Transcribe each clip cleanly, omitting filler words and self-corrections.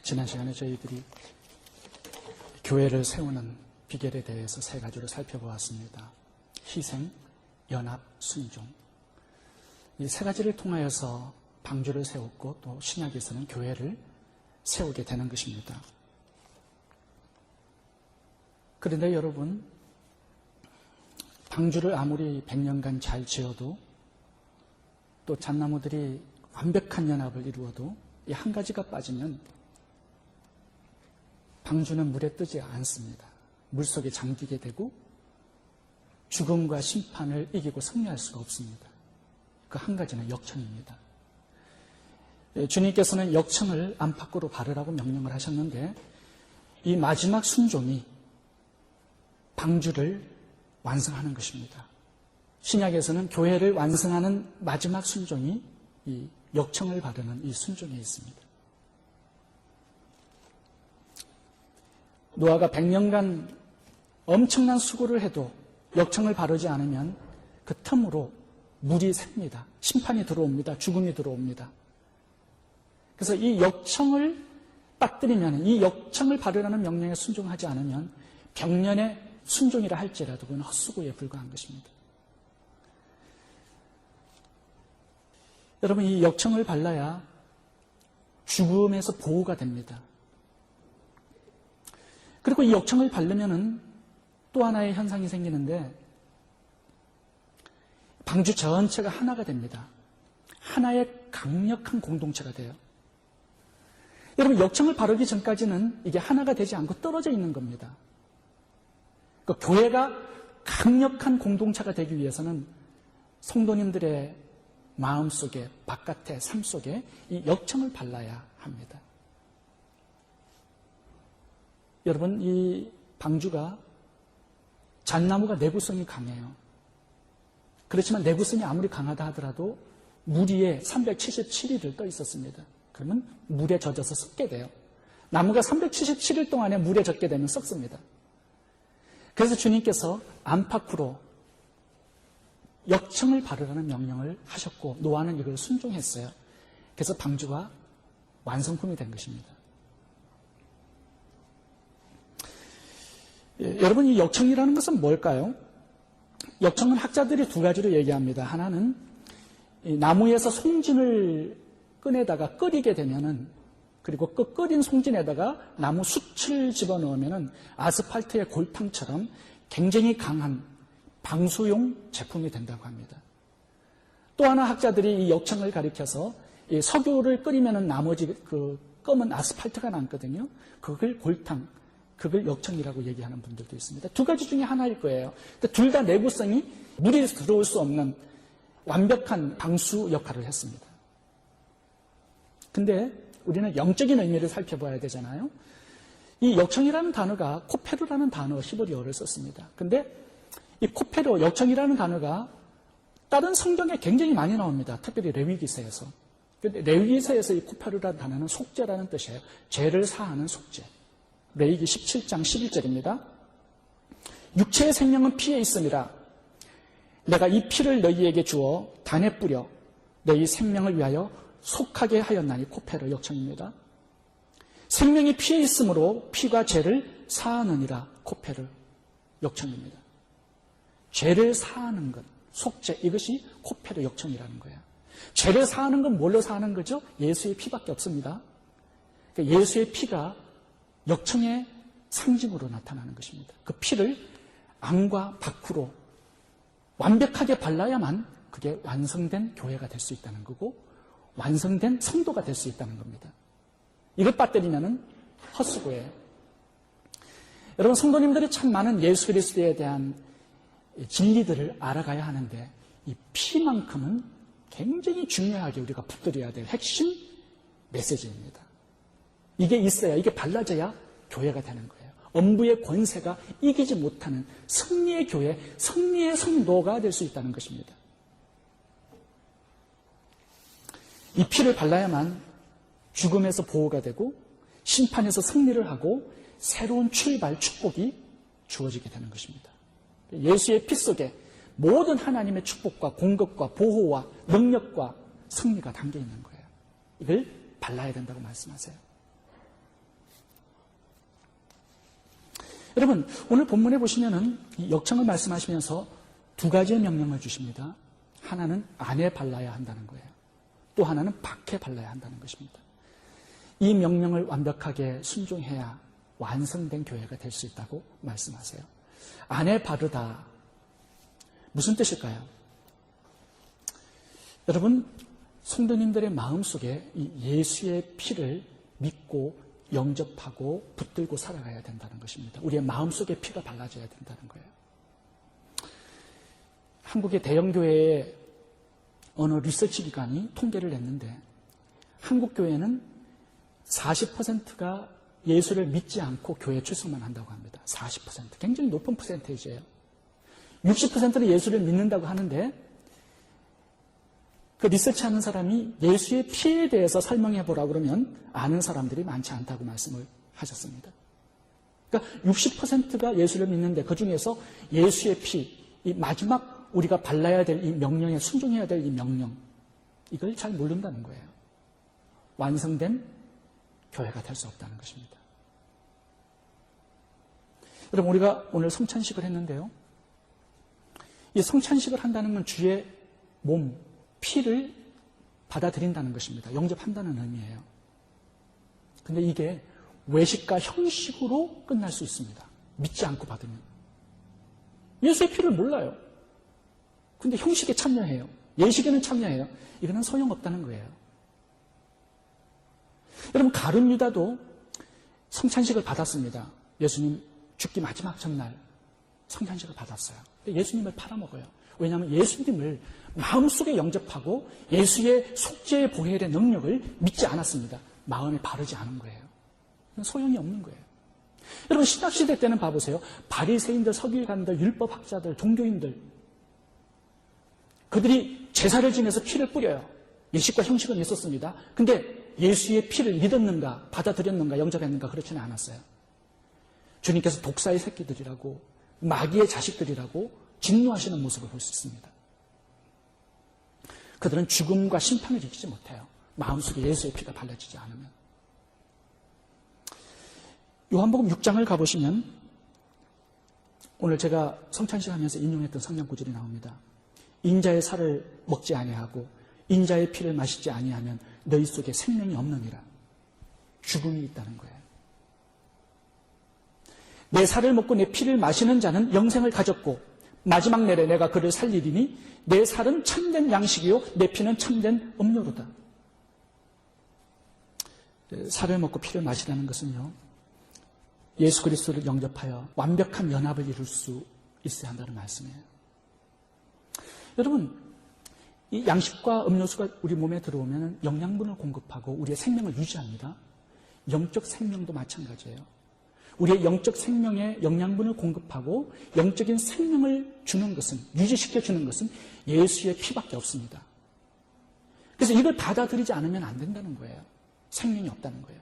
지난 시간에 저희들이 교회를 세우는 비결에 대해서 세 가지로 살펴보았습니다. 희생, 연합, 순종. 이 세 가지를 통하여서 방주를 세웠고 또 신약에서는 교회를 세우게 되는 것입니다. 그런데 여러분, 방주를 아무리 100년간 잘 지어도 또 잣나무들이 완벽한 연합을 이루어도 이 한 가지가 빠지면 방주는 물에 뜨지 않습니다. 물속에 잠기게 되고 죽음과 심판을 이기고 승리할 수가 없습니다. 그 한 가지는 역청입니다. 주님께서는 역청을 안팎으로 바르라고 명령을 하셨는데 이 마지막 순종이 방주를 완성하는 것입니다. 신약에서는 교회를 완성하는 마지막 순종이 이 역청을 바르는 이 순종에 있습니다. 노아가 100년간 엄청난 수고를 해도 역청을 바르지 않으면 그 틈으로 물이 샙니다. 심판이 들어옵니다. 죽음이 들어옵니다. 그래서 이 역청을 빠뜨리면, 이 역청을 바르라는 명령에 순종하지 않으면 병년의 순종이라 할지라도 그건 헛수고에 불과한 것입니다. 여러분, 이 역청을 발라야 죽음에서 보호가 됩니다. 그리고 이 역청을 바르면은 또 하나의 현상이 생기는데 방주 전체가 하나가 됩니다. 하나의 강력한 공동체가 돼요. 여러분, 역청을 바르기 전까지는 이게 하나가 되지 않고 떨어져 있는 겁니다. 그러니까 교회가 강력한 공동체가 되기 위해서는 성도님들의 마음속에, 바깥의 삶 속에 이 역청을 발라야 합니다. 여러분, 이 방주가 잣나무가 내구성이 강해요. 그렇지만 내구성이 아무리 강하다 하더라도 물 위에 377일을 떠 있었습니다. 그러면 물에 젖어서 썩게 돼요. 나무가 377일 동안에 물에 젖게 되면 썩습니다. 그래서 주님께서 안팎으로 역청을 바르라는 명령을 하셨고 노아는 이걸 순종했어요. 그래서 방주가 완성품이 된 것입니다. 여러분, 이 역청이라는 것은 뭘까요? 역청은 학자들이 두 가지로 얘기합니다. 하나는 이 나무에서 송진을 꺼내다가 끓이게 되면은, 그리고 그 끓인 송진에다가 나무 숯을 집어넣으면은 아스팔트의 골탕처럼 굉장히 강한 방수용 제품이 된다고 합니다. 또 하나 학자들이 이 역청을 가리켜서 이 석유를 끓이면은 나머지 그 검은 아스팔트가 남거든요. 그걸 골탕, 그걸 역청이라고 얘기하는 분들도 있습니다. 두 가지 중에 하나일 거예요. 둘 다 내구성이 물이 들어올 수 없는 완벽한 방수 역할을 했습니다. 근데 우리는 영적인 의미를 살펴봐야 되잖아요. 이 역청이라는 단어가 코페르라는 단어 히브리어를 썼습니다. 근데 이 코페르, 역청이라는 단어가 다른 성경에 굉장히 많이 나옵니다. 특별히 레위기서에서. 근데 레위기서에서 이 코페르라는 단어는 속죄라는 뜻이에요. 죄를 사하는 속죄. 레위기 17장 11절입니다. 육체의 생명은 피에 있으니라. 내가 이 피를 너희에게 주어 단에 뿌려 너희 생명을 위하여 속하게 하였나니. 코페르 역청입니다. 생명이 피에 있으므로 피가 죄를 사하느니라. 코페르 역청입니다. 죄를 사하는 것, 속죄, 이것이 코페르 역청이라는 거예요. 죄를 사하는 건 뭘로 사하는 거죠? 예수의 피밖에 없습니다. 그러니까 예수의 피가 역청의 상징으로 나타나는 것입니다. 그 피를 안과 밖으로 완벽하게 발라야만 그게 완성된 교회가 될 수 있다는 거고 완성된 성도가 될 수 있다는 겁니다. 이걸 빠뜨리면은 헛수고예요. 여러분, 성도님들이 참 많은 예수 그리스도에 대한 진리들을 알아가야 하는데 이 피만큼은 굉장히 중요하게 우리가 붙들어야 될 핵심 메시지입니다. 이게 있어야, 이게 발라져야 교회가 되는 거예요. 엄부의 권세가 이기지 못하는 승리의 교회, 승리의 성도가 될 수 있다는 것입니다. 이 피를 발라야만 죽음에서 보호가 되고 심판에서 승리를 하고 새로운 출발, 축복이 주어지게 되는 것입니다. 예수의 피 속에 모든 하나님의 축복과 공급과 보호와 능력과 승리가 담겨 있는 거예요. 이걸 발라야 된다고 말씀하세요. 여러분, 오늘 본문에 보시면은 이 역청을 말씀하시면서 두 가지의 명령을 주십니다. 하나는 안에 발라야 한다는 거예요. 또 하나는 밖에 발라야 한다는 것입니다. 이 명령을 완벽하게 순종해야 완성된 교회가 될 수 있다고 말씀하세요. 안에 바르다. 무슨 뜻일까요? 여러분, 성도님들의 마음속에 이 예수의 피를 믿고 영접하고 붙들고 살아가야 된다는 것입니다. 우리의 마음속에 피가 발라져야 된다는 거예요. 한국의 대형교회의 어느 리서치 기관이 통계를 냈는데 한국 교회는 40%가 예수를 믿지 않고 교회 출석만 한다고 합니다. 40%. 굉장히 높은 퍼센테이지예요. 60%는 예수를 믿는다고 하는데 그 리서치하는 사람이 예수의 피에 대해서 설명해 보라고 그러면 아는 사람들이 많지 않다고 말씀을 하셨습니다. 그러니까 60%가 예수를 믿는데 그중에서 예수의 피, 이 마지막 우리가 발라야 될 이 명령에 순종해야 될 이 명령, 이걸 잘 모른다는 거예요. 완성된 교회가 될 수 없다는 것입니다. 여러분, 우리가 오늘 성찬식을 했는데요. 이 성찬식을 한다는 건 주의 몸, 피를 받아들인다는 것입니다. 영접한다는 의미예요. 근데 이게 외식과 형식으로 끝날 수 있습니다. 믿지 않고 받으면. 예수의 피를 몰라요. 근데 형식에 참여해요. 예식에는 참여해요. 이거는 소용없다는 거예요. 여러분, 가룟 유다도 성찬식을 받았습니다. 예수님 죽기 마지막 전날 성찬식을 받았어요. 근데 예수님을 팔아먹어요. 왜냐하면 예수님을 마음속에 영접하고 예수의 속죄의 보혈의 능력을 믿지 않았습니다. 마음에 바르지 않은 거예요. 소용이 없는 거예요. 여러분, 신학시대 때는 봐보세요. 바리새인들, 서기관들, 율법학자들, 종교인들, 그들이 제사를 지내서 피를 뿌려요. 예식과 형식은 있었습니다. 근데 예수의 피를 믿었는가, 받아들였는가, 영접했는가, 그렇지는 않았어요. 주님께서 독사의 새끼들이라고, 마귀의 자식들이라고 진노하시는 모습을 볼 수 있습니다. 그들은 죽음과 심판을 이기지 못해요. 마음속에 예수의 피가 발라지지 않으면. 요한복음 6장을 가보시면 오늘 제가 성찬식 하면서 인용했던 성경 구절이 나옵니다. 인자의 살을 먹지 아니하고 인자의 피를 마시지 아니하면 너희 속에 생명이 없느니라. 죽음이 있다는 거예요. 내 살을 먹고 내 피를 마시는 자는 영생을 가졌고 마지막 날에 내가 그를 살리리니 내 살은 참된 양식이요 내 피는 참된 음료로다. 살을 먹고 피를 마시라는 것은요, 예수 그리스도를 영접하여 완벽한 연합을 이룰 수 있어야 한다는 말씀이에요. 여러분, 이 양식과 음료수가 우리 몸에 들어오면 영양분을 공급하고 우리의 생명을 유지합니다. 영적 생명도 마찬가지예요. 우리의 영적 생명에 영양분을 공급하고 영적인 생명을 주는 것은, 유지시켜주는 것은 예수의 피밖에 없습니다. 그래서 이걸 받아들이지 않으면 안 된다는 거예요. 생명이 없다는 거예요.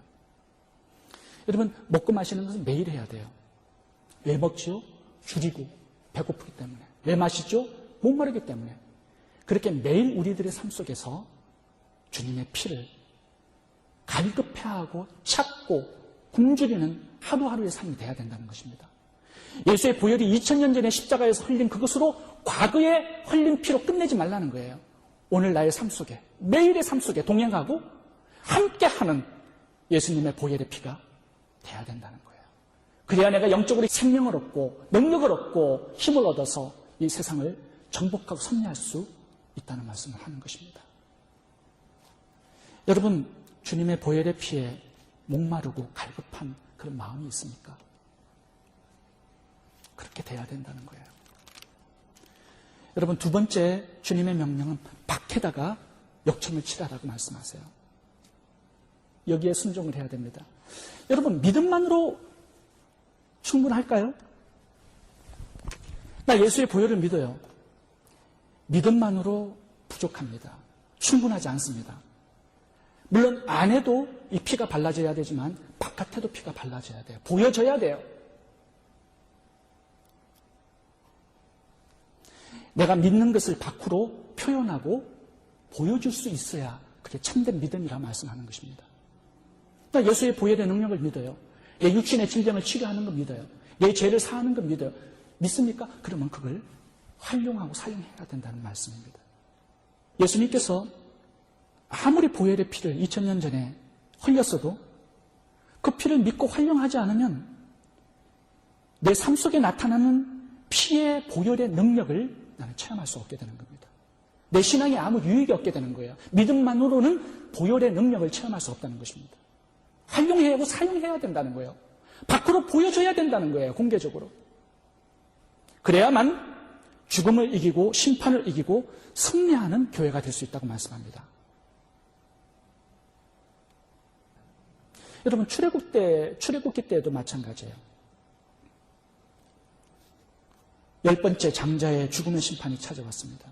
여러분, 먹고 마시는 것은 매일 해야 돼요. 왜 먹지요? 줄이고 배고프기 때문에. 왜 마시죠? 목마르기 때문에. 그렇게 매일 우리들의 삶 속에서 주님의 피를 갈급해하고 찾고 굶주리는 하루하루의 삶이 돼야 된다는 것입니다. 예수의 보혈이 2000년 전에 십자가에서 흘린 그것으로 과거에 흘린 피로 끝내지 말라는 거예요. 오늘 나의 삶 속에, 매일의 삶 속에 동행하고 함께하는 예수님의 보혈의 피가 돼야 된다는 거예요. 그래야 내가 영적으로 생명을 얻고 능력을 얻고 힘을 얻어서 이 세상을 정복하고 승리할 수 있다는 말씀을 하는 것입니다. 여러분, 주님의 보혈의 피에 목마르고 갈급한 그런 마음이 있습니까? 그렇게 돼야 된다는 거예요. 여러분, 두 번째 주님의 명령은 밖에다가 역청을 치라라고 말씀하세요. 여기에 순종을 해야 됩니다. 여러분, 믿음만으로 충분할까요? 나 예수의 보혈을 믿어요. 믿음만으로 부족합니다. 충분하지 않습니다. 물론 안에도 이 피가 발라져야 되지만 바깥에도 피가 발라져야 돼요. 보여져야 돼요. 내가 믿는 것을 밖으로 표현하고 보여줄 수 있어야 그게 참된 믿음이라 말씀하는 것입니다. 나 예수의 보혈의 능력을 믿어요. 내 육신의 질병을 치료하는 걸 믿어요. 내 죄를 사하는 걸 믿어요. 믿습니까? 그러면 그걸 활용하고 사용해야 된다는 말씀입니다. 예수님께서 아무리 보혈의 피를 2000년 전에 흘렸어도 그 피를 믿고 활용하지 않으면 내 삶 속에 나타나는 피의 보혈의 능력을 나는 체험할 수 없게 되는 겁니다. 내 신앙에 아무 유익이 없게 되는 거예요. 믿음만으로는 보혈의 능력을 체험할 수 없다는 것입니다. 활용해야 하고 사용해야 된다는 거예요. 밖으로 보여줘야 된다는 거예요. 공개적으로. 그래야만 죽음을 이기고 심판을 이기고 승리하는 교회가 될 수 있다고 말씀합니다. 여러분, 출애굽기 때에도 마찬가지예요. 10번째 장자의 죽음의 심판이 찾아왔습니다.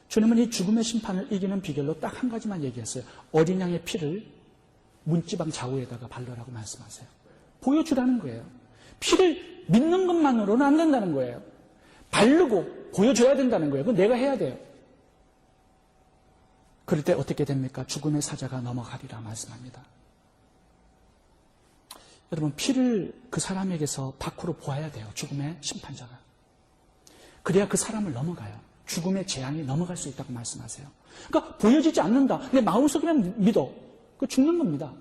주님은 이 죽음의 심판을 이기는 비결로 딱 한 가지만 얘기했어요. 어린 양의 피를 문지방 좌우에다가 발라라고 말씀하세요. 보여주라는 거예요. 피를 믿는 것만으로는 안 된다는 거예요. 바르고 보여줘야 된다는 거예요. 그건 내가 해야 돼요. 그럴 때 어떻게 됩니까? 죽음의 사자가 넘어가리라 말씀합니다. 여러분, 피를 그 사람에게서 밖으로 보아야 돼요. 죽음의 심판자가. 그래야 그 사람을 넘어가요. 죽음의 재앙이 넘어갈 수 있다고 말씀하세요. 그러니까 보여지지 않는다. 내 마음속에만 믿어. 그 죽는 겁니다.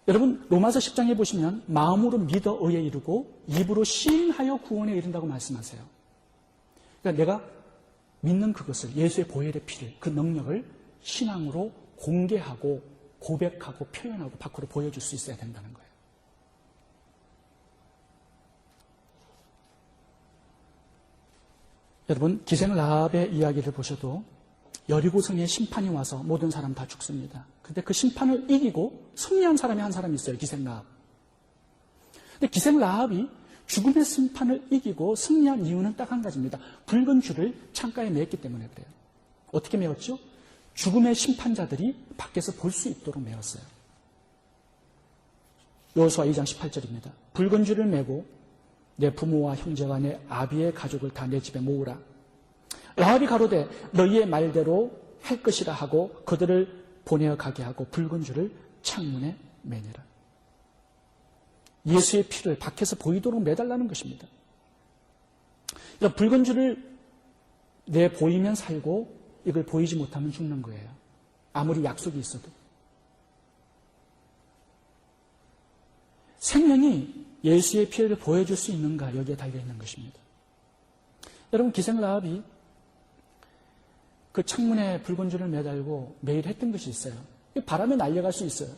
여러분, 로마서 10장에 보시면 마음으로 믿어 의에 이르고 입으로 시인하여 구원에 이른다고 말씀하세요. 그러니까 내가 믿는 그것을, 예수의 보혈의 피를, 그 능력을 신앙으로 공개하고 고백하고 표현하고 밖으로 보여줄 수 있어야 된다는 거예요. 여러분, 기생 라합의 이야기를 보셔도 여리고성에 심판이 와서 모든 사람 다 죽습니다. 근데 그 심판을 이기고 승리한 사람이 한 사람이 있어요. 기생 라합. 근데 기생 라합이 죽음의 심판을 이기고 승리한 이유는 딱 한 가지입니다. 붉은 줄을 창가에 메었기 때문에 그래요. 어떻게 메었죠? 죽음의 심판자들이 밖에서 볼 수 있도록 메었어요. 여호수아 2장 18절입니다. 붉은 줄을 메고 내 부모와 형제와 내 아비의 가족을 다 내 집에 모으라. 라합이 가로되 너희의 말대로 할 것이라 하고 그들을 보내어 가게 하고 붉은 줄을 창문에 매니라. 예수의 피를 밖에서 보이도록 매달라는 것입니다. 그러니까 붉은 줄을 내 보이면 살고 이걸 보이지 못하면 죽는 거예요. 아무리 약속이 있어도. 생명이 예수의 피를 보여줄 수 있는가, 여기에 달려있는 것입니다. 여러분, 기생 라합이 그 창문에 붉은 줄을 매달고 매일 했던 것이 있어요. 바람에 날려갈 수 있어요.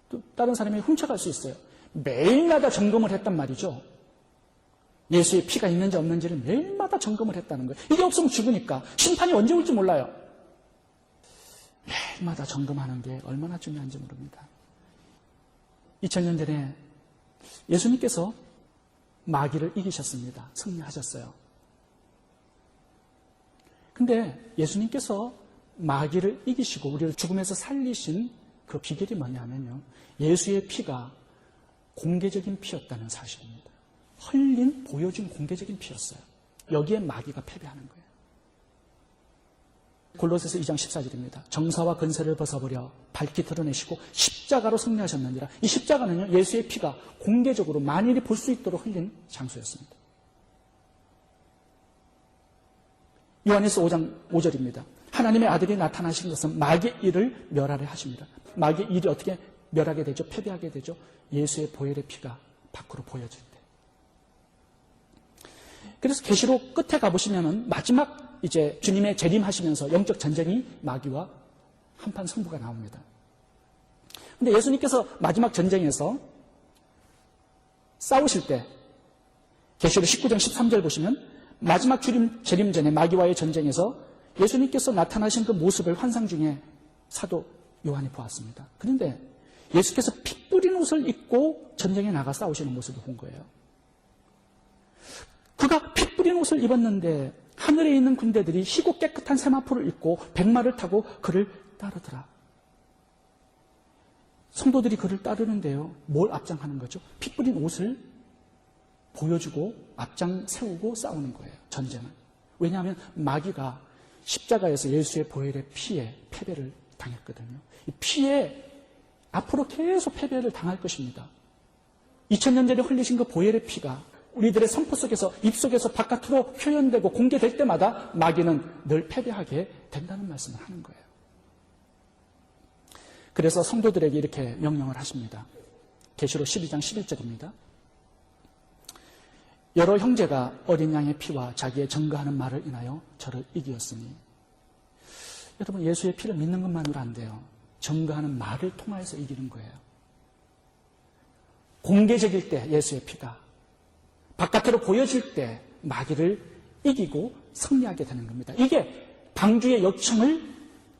또 다른 사람이 훔쳐갈 수 있어요. 매일마다 점검을 했단 말이죠. 예수의 피가 있는지 없는지를 매일마다 점검을 했다는 거예요. 이게 없으면 죽으니까 심판이 언제 올지 몰라요. 매일마다 점검하는 게 얼마나 중요한지 모릅니다. 2000년 전에 예수님께서 마귀를 이기셨습니다. 승리하셨어요. 근데 예수님께서 마귀를 이기시고 우리를 죽음에서 살리신 그 비결이 뭐냐면요, 예수의 피가 공개적인 피였다는 사실입니다. 흘린, 보여준 공개적인 피였어요. 여기에 마귀가 패배하는 거예요. 골로새서 2장 14절입니다. 정사와 근세를 벗어버려 밝히 드러내시고 십자가로 승리하셨느니라. 이 십자가는요, 예수의 피가 공개적으로 만일이 볼 수 있도록 흘린 장소였습니다. 요한일서 5장 5절입니다. 하나님의 아들이 나타나신 것은 마귀의 일을 멸하려 하십니다. 마귀의 일이 어떻게 멸하게 되죠? 패배하게 되죠? 예수의 보혈의 피가 밖으로 보여질 때. 그래서 계시록 끝에 가보시면은 마지막 이제 주님의 재림하시면서 영적 전쟁이 마귀와 한판 승부가 나옵니다. 근데 예수님께서 마지막 전쟁에서 싸우실 때 계시록 19장 13절 보시면 마지막 재림 전에 마귀와의 전쟁에서 예수님께서 나타나신 그 모습을 환상 중에 사도 요한이 보았습니다. 그런데 예수께서 피 뿌린 옷을 입고 전쟁에 나가 싸우시는 모습을 본 거예요. 그가 피 뿌린 옷을 입었는데 하늘에 있는 군대들이 희고 깨끗한 세마포를 입고 백마를 타고 그를 따르더라. 성도들이 그를 따르는데요, 뭘 앞장하는 거죠? 피 뿌린 옷을 보여주고 앞장 세우고 싸우는 거예요, 전쟁은. 왜냐하면 마귀가 십자가에서 예수의 보혈의 피에 패배를 당했거든요. 이 피에 앞으로 계속 패배를 당할 것입니다. 2000년 전에 흘리신 그 보혈의 피가 우리들의 선포 속에서, 입속에서 바깥으로 표현되고 공개될 때마다 마귀는 늘 패배하게 된다는 말씀을 하는 거예요. 그래서 성도들에게 이렇게 명령을 하십니다. 계시록 12장 11절입니다. 여러 형제가 어린 양의 피와 자기의 증거하는 말을 인하여 저를 이기었으니. 여러분, 예수의 피를 믿는 것만으로 안 돼요. 증거하는 말을 통하여서 이기는 거예요. 공개적일 때 예수의 피가, 바깥으로 보여질 때 마귀를 이기고 승리하게 되는 겁니다. 이게 방주의 역청을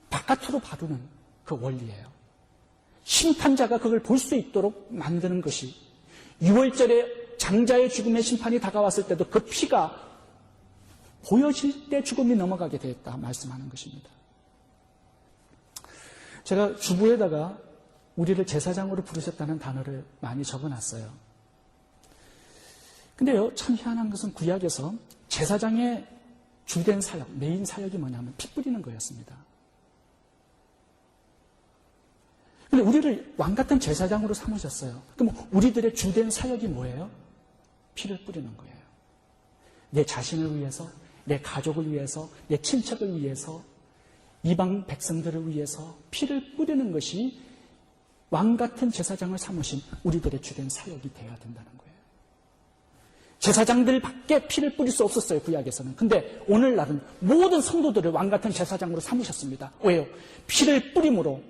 바깥으로 바르는 그 원리예요. 심판자가 그걸 볼 수 있도록 만드는 것이, 6월절에 장자의 죽음의 심판이 다가왔을 때도 그 피가 보여질 때 죽음이 넘어가게 되었다 말씀하는 것입니다. 제가 주부에다가 우리를 제사장으로 부르셨다는 단어를 많이 적어놨어요. 근데요, 참 희한한 것은 구약에서 제사장의 주된 사역, 메인 사역이 뭐냐면 피 뿌리는 거였습니다. 근데 우리를 왕같은 제사장으로 삼으셨어요. 그럼 우리들의 주된 사역이 뭐예요? 피를 뿌리는 거예요. 내 자신을 위해서, 내 가족을 위해서, 내 친척을 위해서, 이방 백성들을 위해서 피를 뿌리는 것이 왕같은 제사장을 삼으신 우리들의 주된 사역이 되어야 된다는 거예요. 제사장들밖에 피를 뿌릴 수 없었어요, 구약에서는. 근데 오늘날은 모든 성도들을 왕같은 제사장으로 삼으셨습니다. 왜요? 피를 뿌림으로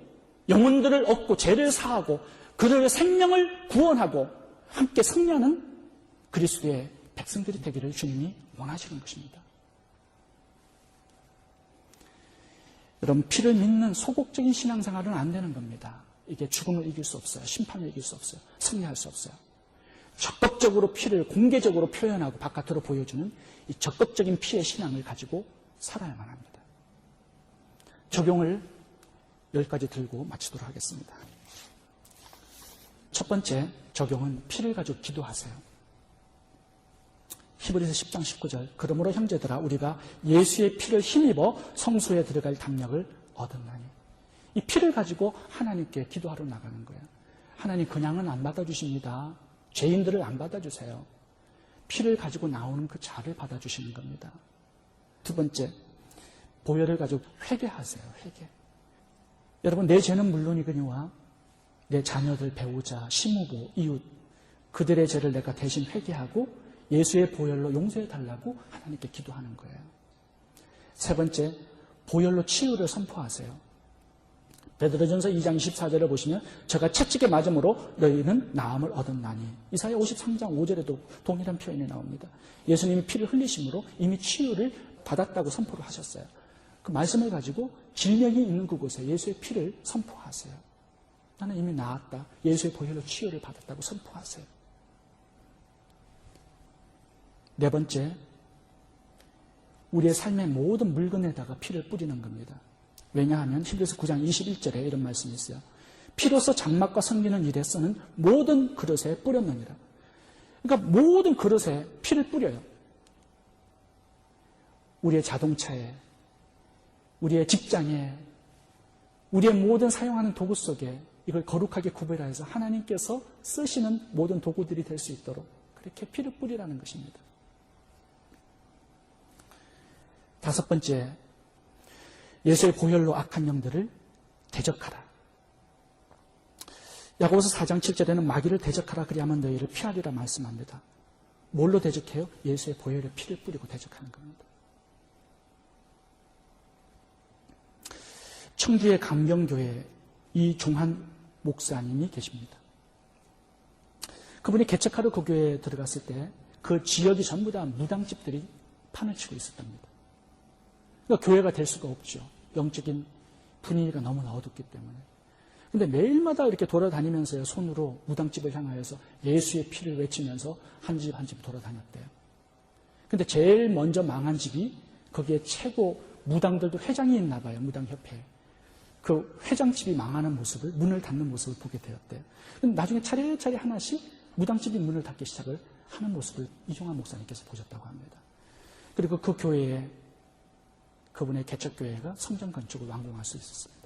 영혼들을 얻고 죄를 사하고 그들의 생명을 구원하고 함께 승리하는 그리스도의 백성들이 되기를 주님이 원하시는 것입니다. 여러분, 피를 믿는 소극적인 신앙생활은 안 되는 겁니다. 이게 죽음을 이길 수 없어요. 심판을 이길 수 없어요. 승리할 수 없어요. 적극적으로 피를 공개적으로 표현하고 바깥으로 보여주는 이 적극적인 피의 신앙을 가지고 살아야만 합니다. 적용을 10가지 들고 마치도록 하겠습니다. 첫 번째 적용은 피를 가지고 기도하세요. 히브리서 10장 19절, 그러므로 형제들아 우리가 예수의 피를 힘입어 성소에 들어갈 담력을 얻었나니. 이 피를 가지고 하나님께 기도하러 나가는 거예요. 하나님, 그냥은 안 받아주십니다. 죄인들을 안 받아주세요. 피를 가지고 나오는 그 자를 받아주시는 겁니다. 두 번째, 보혈을 가지고 회개하세요. 회개. 여러분, 내 죄는 물론이거니와 내 자녀들, 배우자, 시부모, 이웃, 그들의 죄를 내가 대신 회개하고 예수의 보혈로 용서해달라고 하나님께 기도하는 거예요. 세 번째, 보혈로 치유를 선포하세요. 베드로전서 2장 24절을 보시면 저가 채찍에 맞음으로 너희는 나음을 얻었나니. 이사야 53장 5절에도 동일한 표현이 나옵니다. 예수님이 피를 흘리심으로 이미 치유를 받았다고 선포를 하셨어요. 그 말씀을 가지고 질병이 있는 그곳에 예수의 피를 선포하세요. 나는 이미 나았다. 예수의 보혈로 치유를 받았다고 선포하세요. 네 번째, 우리의 삶의 모든 물건에다가 피를 뿌리는 겁니다. 왜냐하면 히브리서 9장 21절에 이런 말씀이 있어요. 피로서 장막과 섬기는 일에 쓰는 모든 그릇에 뿌렸느니라. 그러니까 모든 그릇에 피를 뿌려요. 우리의 자동차에, 우리의 직장에, 우리의 모든 사용하는 도구 속에 이걸 거룩하게 구별하여서 하나님께서 쓰시는 모든 도구들이 될 수 있도록 그렇게 피를 뿌리라는 것입니다. 다섯 번째, 예수의 보혈로 악한 영들을 대적하라. 야고보서 4장 7절에는 마귀를 대적하라 그리하면 너희를 피하리라 말씀합니다. 뭘로 대적해요? 예수의 보혈에 피를 뿌리고 대적하는 겁니다. 청주의 강경교회 이종한 목사님이 계십니다. 그분이 개척하러 그 교회에 들어갔을 때 그 지역이 전부 다 무당집들이 판을 치고 있었답니다. 그러니까 교회가 될 수가 없죠. 영적인 분위기가 너무나 어둡기 때문에. 근데 매일마다 이렇게 돌아다니면서요, 손으로 무당집을 향하여서 예수의 피를 외치면서 한 집 한 집 돌아다녔대요. 근데 제일 먼저 망한 집이 거기에 최고 무당들도 회장이 있나 봐요. 무당협회에. 그 회장집이 망하는 모습을, 문을 닫는 모습을 보게 되었대요. 근데 나중에 차례차례 하나씩 무당집이 문을 닫기 시작을 하는 모습을 이종환 목사님께서 보셨다고 합니다. 그리고 그 교회에 그분의 개척교회가 성전 건축을 완공할 수 있었습니다.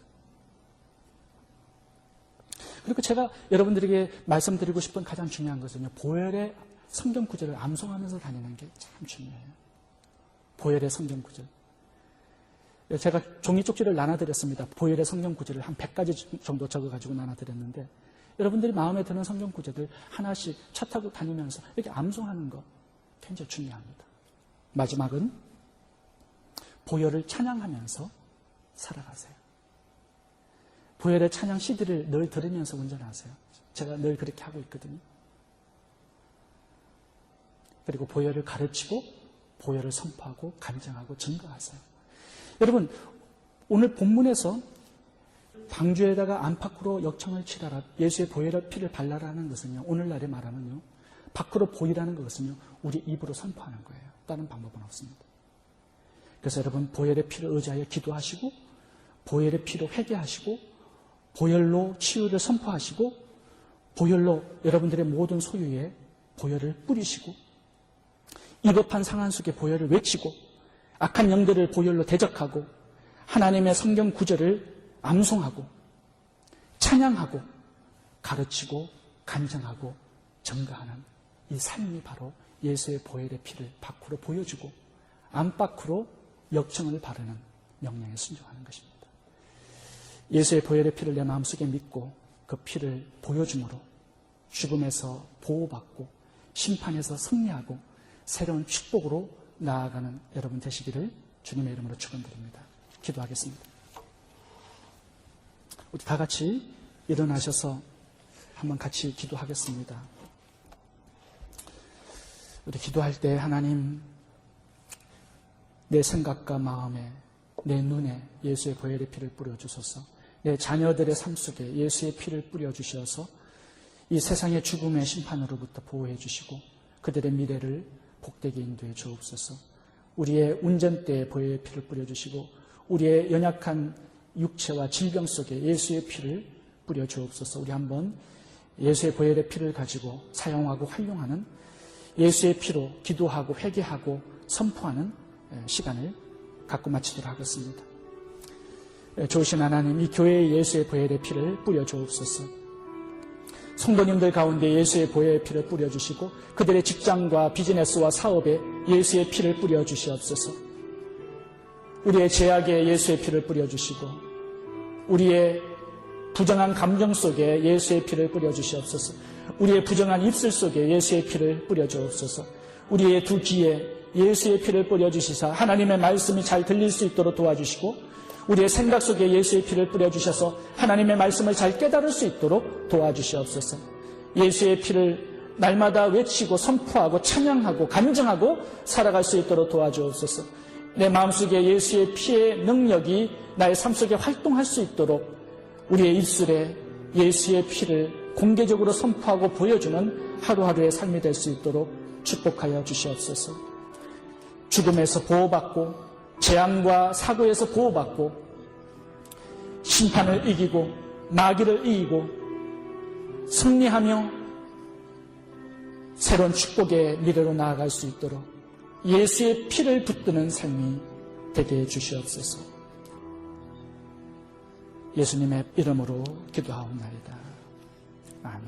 그리고 제가 여러분들에게 말씀드리고 싶은 가장 중요한 것은요, 보혈의 성경 구절을 암송하면서 다니는 게 참 중요해요. 보혈의 성경 구절. 제가 종이 쪽지를 나눠드렸습니다. 보혈의 성경 구절을 한 100가지 정도 적어가지고 나눠드렸는데, 여러분들이 마음에 드는 성경 구절들 하나씩 차 타고 다니면서 이렇게 암송하는 거 굉장히 중요합니다. 마지막은 보혈을 찬양하면서 살아가세요. 보혈의 찬양 CD를 늘 들으면서 운전하세요. 제가 늘 그렇게 하고 있거든요. 그리고 보혈을 가르치고 보혈을 선포하고 간증하고 증거하세요. 여러분, 오늘 본문에서 방주에다가 안팎으로 역청을 치라라, 예수의 보혈의 피를 발라라는 것은요, 오늘날에 말하면요, 밖으로 보이라는 것은요, 우리 입으로 선포하는 거예요. 다른 방법은 없습니다. 그래서 여러분, 보혈의 피를 의지하여 기도하시고, 보혈의 피로 회개하시고, 보혈로 치유를 선포하시고, 보혈로 여러분들의 모든 소유에 보혈을 뿌리시고, 위급한 상황 속에 보혈을 외치고, 악한 영들을 보혈로 대적하고, 하나님의 성경 구절을 암송하고, 찬양하고, 가르치고, 간증하고, 증거하는 이 삶이 바로 예수의 보혈의 피를 밖으로 보여주고 안팎으로 역청을 바르는 명령에 순종하는 것입니다. 예수의 보혈의 피를 내 마음속에 믿고 그 피를 보여줌으로 죽음에서 보호받고 심판에서 승리하고 새로운 축복으로 나아가는 여러분 되시기를 주님의 이름으로 축원드립니다. 기도하겠습니다. 우리 다 같이 일어나셔서 한번 같이 기도하겠습니다. 우리 기도할 때 하나님, 내 생각과 마음에, 내 눈에 예수의 보혈의 피를 뿌려주소서. 내 자녀들의 삶 속에 예수의 피를 뿌려주셔서 이 세상의 죽음의 심판으로부터 보호해 주시고 그들의 미래를 복되게 인도해 주옵소서. 우리의 운전대에 보혈의 피를 뿌려주시고 우리의 연약한 육체와 질병 속에 예수의 피를 뿌려 주옵소서. 우리 한번 예수의 보혈의 피를 가지고 사용하고 활용하는, 예수의 피로 기도하고 회개하고 선포하는 시간을 갖고 마치도록 하겠습니다. 좋으신 하나님, 이 교회에 예수의 보혈의 피를 뿌려 주옵소서. 성도님들 가운데 예수의 보혈의 피를 뿌려 주시고 그들의 직장과 비즈니스와 사업에 예수의 피를 뿌려 주시옵소서. 우리의 죄악에 예수의 피를 뿌려 주시고 우리의 부정한 감정 속에 예수의 피를 뿌려 주시옵소서. 우리의 부정한 입술 속에 예수의 피를 뿌려 주옵소서. 우리의 두 귀에 예수의 피를 뿌려 주시사 하나님의 말씀이 잘 들릴 수 있도록 도와주시고 우리의 생각 속에 예수의 피를 뿌려 주셔서 하나님의 말씀을 잘 깨달을 수 있도록 도와주시옵소서. 예수의 피를 날마다 외치고 선포하고 찬양하고 간증하고 살아갈 수 있도록 도와주옵소서. 내 마음속에 예수의 피의 능력이 나의 삶 속에 활동할 수 있도록 우리의 입술에 예수의 피를 공개적으로 선포하고 보여주는 하루하루의 삶이 될 수 있도록 축복하여 주시옵소서. 죽음에서 보호받고 재앙과 사고에서 보호받고 심판을 이기고 마귀를 이기고 승리하며 새로운 축복의 미래로 나아갈 수 있도록 예수의 피를 붙드는 삶이 되게 해주시옵소서. 예수님의 이름으로 기도하옵나이다. 아멘.